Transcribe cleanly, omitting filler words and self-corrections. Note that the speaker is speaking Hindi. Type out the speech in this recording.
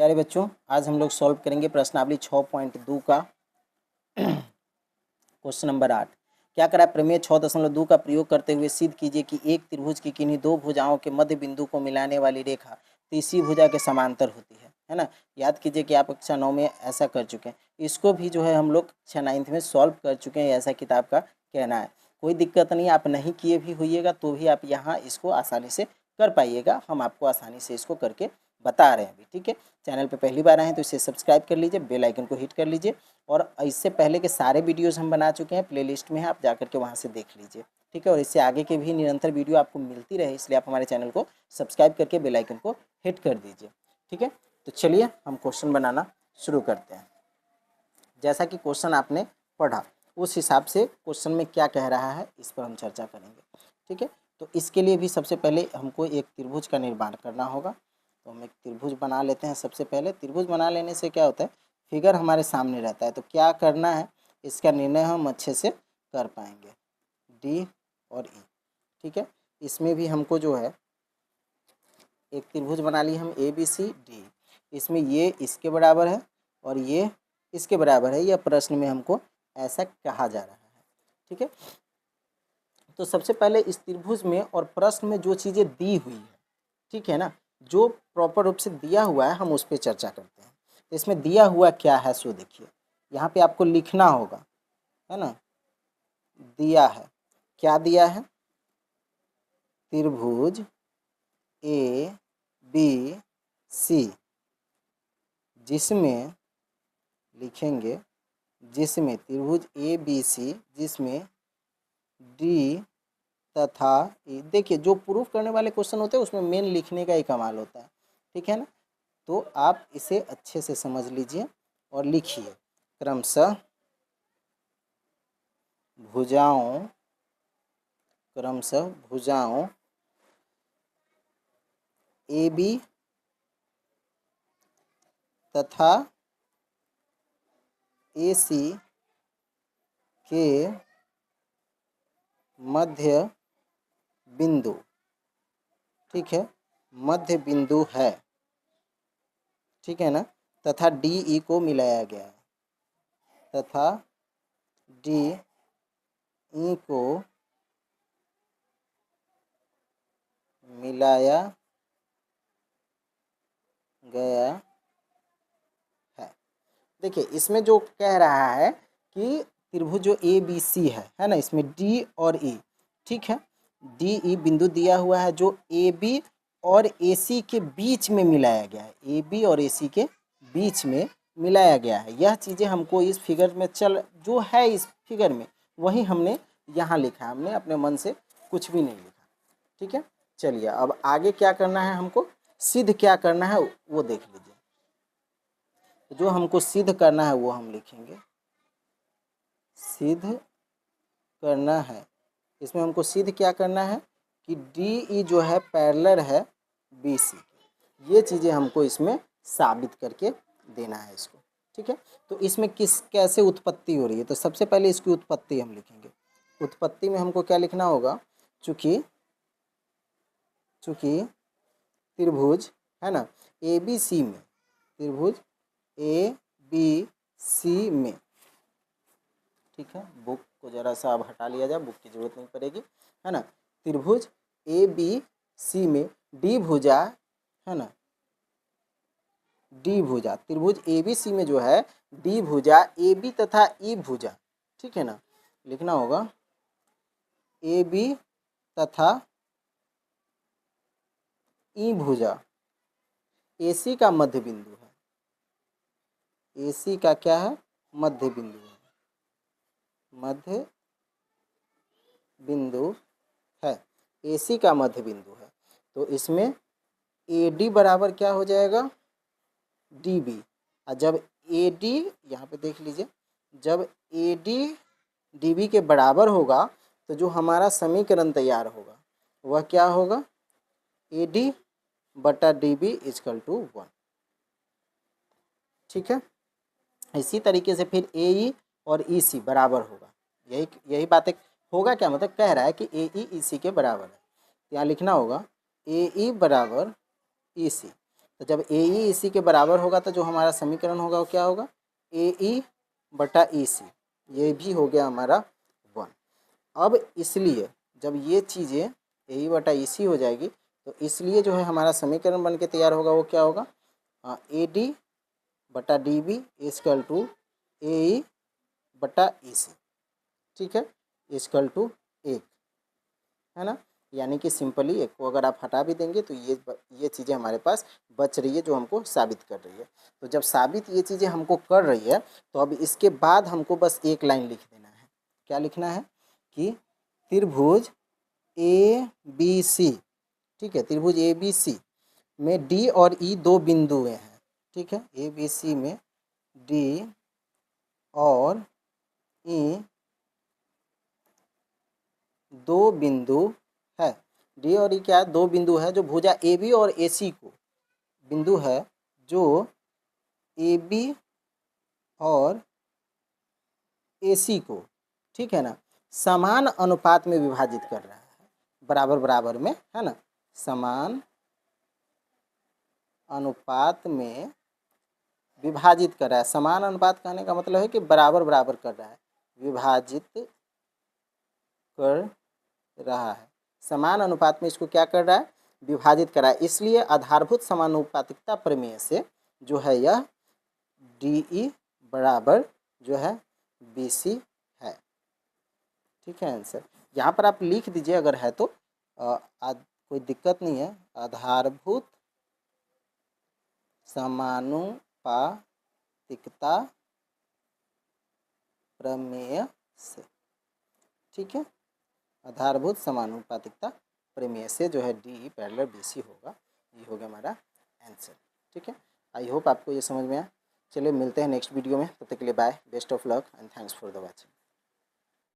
प्यारे बच्चों, आज हम लोग सॉल्व करेंगे प्रश्नावली 6.2 का क्वेश्चन नंबर 8। क्या करा? प्रमेय 6.2 का प्रयोग करते हुए सिद्ध कीजिए कि एक त्रिभुज की किन्हीं दो भुजाओं के मध्य बिंदु को मिलाने वाली रेखा तीसरी भुजा के समांतर होती है ना। याद कीजिए कि आप कक्षा 9 में ऐसा कर चुके हैं। इसको भी जो है हम लोग कक्षा 9 में सॉल्व कर चुके हैं, ऐसा किताब का कहना है। कोई दिक्कत नहीं, आप नहीं किए भी होइएगा तो भी आप यहाँ इसको आसानी से कर पाइएगा। हम आपको आसानी से इसको करके बता रहे हैं अभी, ठीक है। चैनल पे पहली बार आए हैं तो इसे सब्सक्राइब कर लीजिए, बेल आइकन को हिट कर लीजिए। और इससे पहले के सारे वीडियोस हम बना चुके हैं, प्लेलिस्ट में है, आप जाकर के वहाँ से देख लीजिए, ठीक है। और इससे आगे के भी निरंतर वीडियो आपको मिलती रहे, इसलिए आप हमारे चैनल को सब्सक्राइब करके बेल आइकन को हिट कर दीजिए, ठीक है। तो चलिए हम क्वेश्चन बनाना शुरू करते हैं। जैसा कि क्वेश्चन आपने पढ़ा उस हिसाब से क्वेश्चन में क्या कह रहा है इस पर हम चर्चा करेंगे, ठीक है। तो इसके लिए भी सबसे पहले हमको एक त्रिभुज का निर्माण करना होगा। तो हम एक त्रिभुज बना लेते हैं। सबसे पहले त्रिभुज बना लेने से क्या होता है, फिगर हमारे सामने रहता है, तो क्या करना है इसका निर्णय हम अच्छे से कर पाएंगे। डी और ई, ठीक है। इसमें भी हमको जो है एक त्रिभुज बना ली हम ए बी सी डी। इसमें ये इसके बराबर है और ये इसके बराबर है, यह प्रश्न में हमको ऐसा कहा जा रहा है, ठीक है। तो सबसे पहले इस त्रिभुज में और प्रश्न में जो चीज़ें दी हुई है, ठीक है ना, जो प्रॉपर रूप से दिया हुआ है हम उस पर चर्चा करते हैं। तो इसमें दिया हुआ क्या है सो देखिए, यहाँ पे आपको लिखना होगा, है ना। दिया है, क्या दिया है? त्रिभुज ए बी सी, जिसमें लिखेंगे, जिसमें त्रिभुज ए बी सी जिसमें डी तथा ई। देखिए जो प्रूफ करने वाले क्वेश्चन होते हैं उसमें मेन लिखने का ही कमाल होता है, ठीक है ना। तो आप इसे अच्छे से समझ लीजिए और लिखिए। क्रमशः भुजाओं ए बी तथा ए सी के मध्य बिंदु, ठीक है, मध्य बिंदु है, ठीक है ना, तथा डी ई को मिलाया गया है, तथा डी ई को मिलाया गया है। देखिए इसमें जो कह रहा है कि त्रिभुज जो ए बी सी है ना, इसमें डी और ई, ठीक है, डी ई बिंदु दिया हुआ है जो ए बी और ए सी के बीच में मिलाया गया है, ए बी और ए सी के बीच में मिलाया गया है। यह चीज़ें हमको इस फिगर में जो है इस फिगर में वही हमने यहाँ लिखा है, हमने अपने मन से कुछ भी नहीं लिखा, ठीक है। चलिए अब आगे क्या करना है, हमको सिद्ध क्या करना है वो देख लीजिए। जो हमको सिद्ध करना है वो हम लिखेंगे, सिद्ध करना है। इसमें हमको सिद्ध क्या करना है कि डी ई जो है पैरेलल है बी सी, ये चीज़ें हमको इसमें साबित करके देना है इसको, ठीक है। तो इसमें कैसे उत्पत्ति हो रही है, तो सबसे पहले इसकी उत्पत्ति हम लिखेंगे। उत्पत्ति में हमको क्या लिखना होगा, चूँकि त्रिभुज है ना ए बी सी में, त्रिभुज ए बी सी में, ठीक है। बुक को जरा सा अब हटा लिया जाए, बुक की जरूरत नहीं पड़ेगी, है ना। त्रिभुज ए बी सी में डी भुजा, है ना, डी भुजा, त्रिभुज ए बी सी में जो है डी भुजा ए बी तथा ई भुजा, ठीक है ना, लिखना होगा ए बी तथा ई भुजा ए सी का मध्य बिंदु है, ए सी का क्या है, मध्य बिंदु है, मध्य बिंदु है, ए सी का मध्य बिंदु है। तो इसमें ए डी बराबर क्या हो जाएगा, डी बी। और जब ए डी, यहाँ पे देख लीजिए, जब ए डी डी बी के बराबर होगा तो जो हमारा समीकरण तैयार होगा वह क्या होगा, ए डी बटा डी बी इजकल टू 1, ठीक है। इसी तरीके से फिर ए ई और ई सी बराबर होगा, यही बातें होगा। क्या मतलब कह रहा है कि ए ई सी के बराबर है, यहाँ लिखना होगा ए ई बराबर ई सी। तो जब ए ई इसी के बराबर होगा तो जो हमारा समीकरण होगा वो क्या होगा, ए ई बटा ई सी, ये भी हो गया हमारा 1। अब इसलिए जब ये चीज़ें ए ई बटा ई सी हो जाएगी तो इसलिए जो है हमारा समीकरण बन के तैयार होगा वो क्या होगा, ए डी बटा डी बी इजकल टू ए ई बटा ई सी, ठीक है, इजकल टू 1, है ना। यानी कि सिंपली एक को अगर आप हटा भी देंगे तो ये चीज़ें हमारे पास बच रही है जो हमको साबित कर रही है। तो जब साबित ये चीज़ें हमको कर रही है तो अब इसके बाद हमको बस एक लाइन लिख देना है। क्या लिखना है कि त्रिभुज ए बी सी, ठीक है, त्रिभुज ए बी सी में डी और ई दो बिंदुएं हैं, ठीक है, ए बी सी में डी और ई दो बिंदु है। डी और ई क्या है, दो बिंदु है जो भुजा ए बी और ए सी को, बिंदु है जो ए बी और ए सी को, ठीक है ना, समान अनुपात में विभाजित कर रहा है, बराबर बराबर में, है ना, समान अनुपात में विभाजित कर रहा है। समान अनुपात कहने का मतलब है कि बराबर बराबर कर रहा है, विभाजित कर रहा है, समान अनुपात में इसको क्या कर रहा है, विभाजित कर रहा है। इसलिए आधारभूत समानुपातिकता प्रमेय से जो है यह डी ई बराबर जो है बी सी है, ठीक है आंसर। यहाँ पर आप लिख दीजिए अगर है तो, कोई दिक्कत नहीं है। आधारभूत समानुपातिकता प्रमेय से, ठीक है, आधारभूत समानुपातिकता प्रमेय से जो है D E parallel B C होगा, ये हो गया हमारा आंसर, ठीक है। आई होप आपको ये समझ में आया। चलिए मिलते हैं नेक्स्ट वीडियो में, तब तक के लिए bye, best of luck and thanks for the watching.